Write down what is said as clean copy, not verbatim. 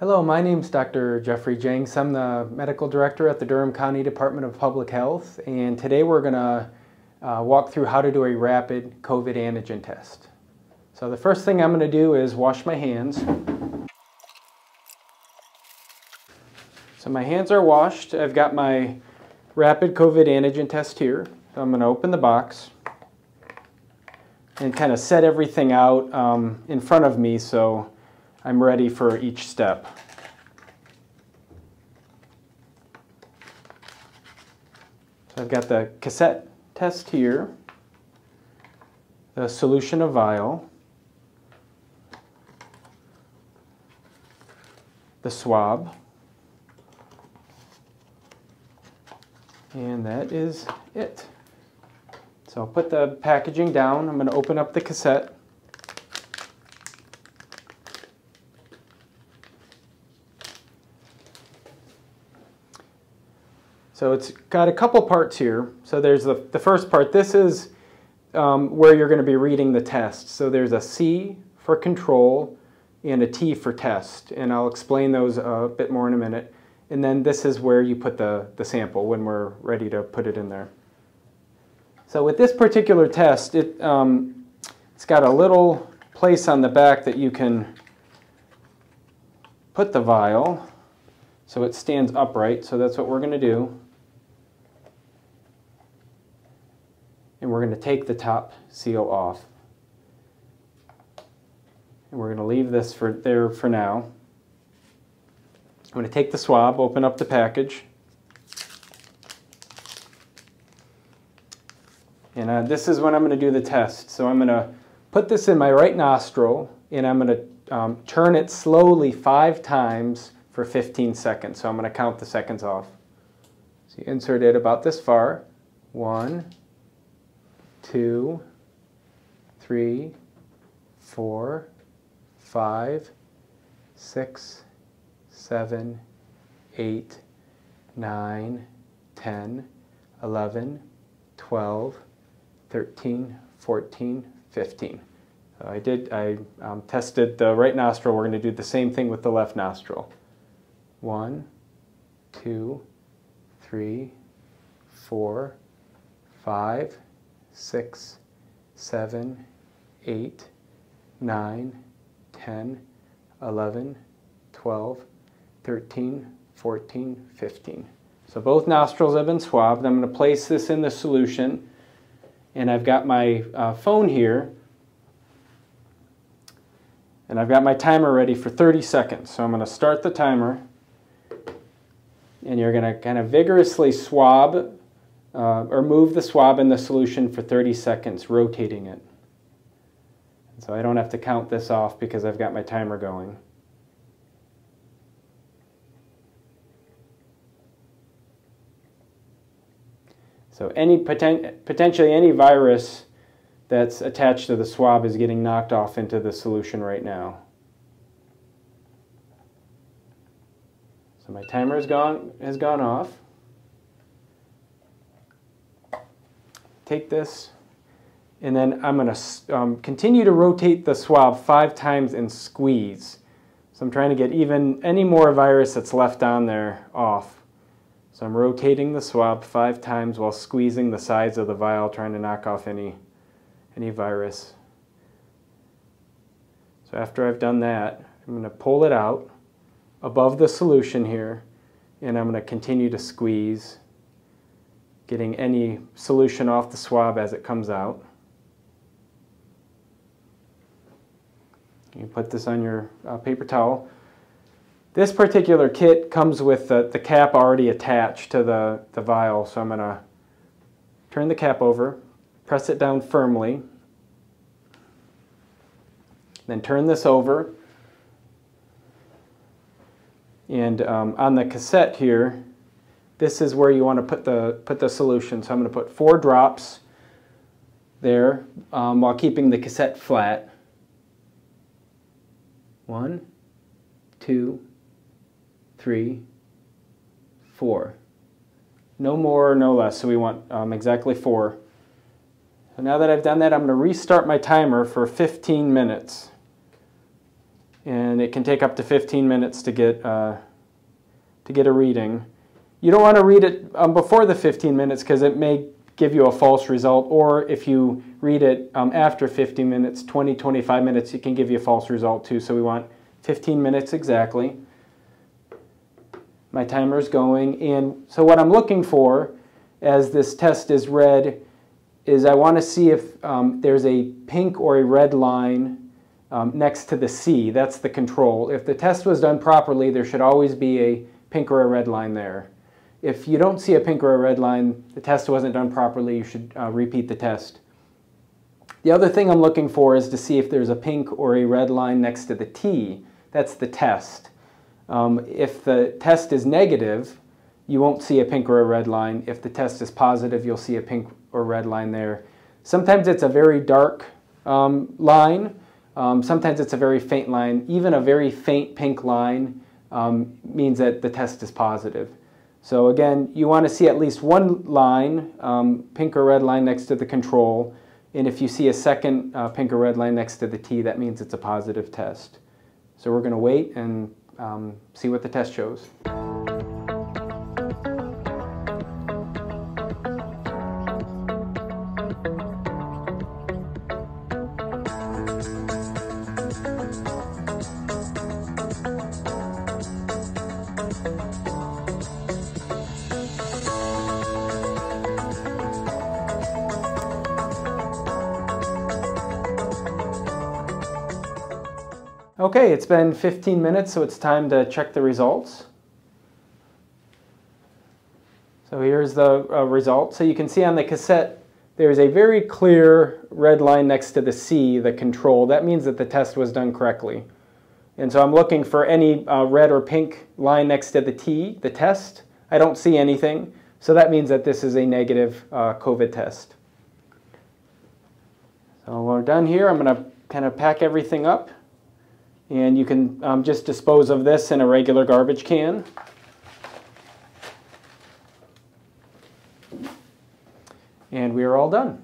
Hello, my name's Dr. Jeffrey Jenks. I'm the Medical Director at the Durham County Department of Public Health, and today we're going to walk through how to do a rapid COVID antigen test. So the first thing I'm going to do is wash my hands. So my hands are washed. I've got my rapid COVID antigen test here. So I'm going to open the box and kind of set everything out in front of me so I'm ready for each step. So I've got the cassette test here, the solution of vial, the swab, and that is it. So I'll put the packaging down. I'm going to open up the cassette. So it's got a couple parts here. So there's the first part. This is where you're going to be reading the test. So there's a C for control and a T for test. And I'll explain those a bit more in a minute. And then this is where you put the sample when we're ready to put it in there. So with this particular test, it's got a little place on the back that you can put the vial so it stands upright. So that's what we're going to do. And we're going to take the top seal off. And we're going to leave this there for now. I'm going to take the swab, open up the package. And this is when I'm going to do the test. So I'm going to put this in my right nostril, and I'm going to turn it slowly 5 times for 15 seconds. So I'm going to count the seconds off. So you insert it about this far. 1, 2, 3, 4, 5, 6, 7, 8, 9, 10, 11, 12, 13, 14, 15. I tested the right nostril. We're going to do the same thing with the left nostril. 1, 2, 3, 4, 5, 6, 7, 8, 9, 10, 11, 12, 13, 14, 15. So both nostrils have been swabbed. I'm going to place this in the solution, and I've got my phone here, and I've got my timer ready for 30 seconds. So I'm going to start the timer, and you're going to kind of vigorously swab or move the swab in the solution for 30 seconds, rotating it. So I don't have to count this off because I've got my timer going. So potentially any virus that's attached to the swab is getting knocked off into the solution right now. So my timer has gone off. Take this, and then I'm going to continue to rotate the swab 5 times and squeeze. So I'm trying to get any more virus that's left on there off. So I'm rotating the swab 5 times while squeezing the sides of the vial, trying to knock off any virus. So after I've done that, I'm going to pull it out above the solution here, and I'm going to continue to squeeze, getting any solution off the swab as it comes out. You put this on your paper towel. This particular kit comes with the cap already attached to the vial, so I'm going to turn the cap over, press it down firmly, then turn this over, and on the cassette here, this is where you want to put the solution. So I'm going to put 4 drops there while keeping the cassette flat. 1, 2, 3, 4. No more, no less. So we want exactly 4. So now that I've done that, I'm going to restart my timer for 15 minutes. and it can take up to 15 minutes to get a reading. You don't want to read it before the 15 minutes because it may give you a false result, or if you read it after 15 minutes, 20, 25 minutes, it can give you a false result too. So we want 15 minutes exactly. My timer is going, and so what I'm looking for as this test is read is I want to see if there's a pink or a red line next to the C. That's the control. If the test was done properly, there should always be a pink or a red line there. If you don't see a pink or a red line, the test wasn't done properly, you should repeat the test. The other thing I'm looking for is to see if there's a pink or a red line next to the T. That's the test. If the test is negative, you won't see a pink or a red line. If the test is positive, you'll see a pink or red line there. Sometimes it's a very dark line. Sometimes it's a very faint line. Even a very faint pink line means that the test is positive. So again, you want to see at least one line, pink or red line next to the control. And if you see a second pink or red line next to the T, that means it's a positive test. So we're going to wait and see what the test shows. Okay, it's been 15 minutes, so it's time to check the results. So here's the result. So you can see on the cassette, there's a very clear red line next to the C, the control. That means that the test was done correctly. And so I'm looking for any red or pink line next to the T, the test. I don't see anything, so that means that this is a negative COVID test. So we're done here. I'm going to kind of pack everything up. And you can just dispose of this in a regular garbage can. And we are all done.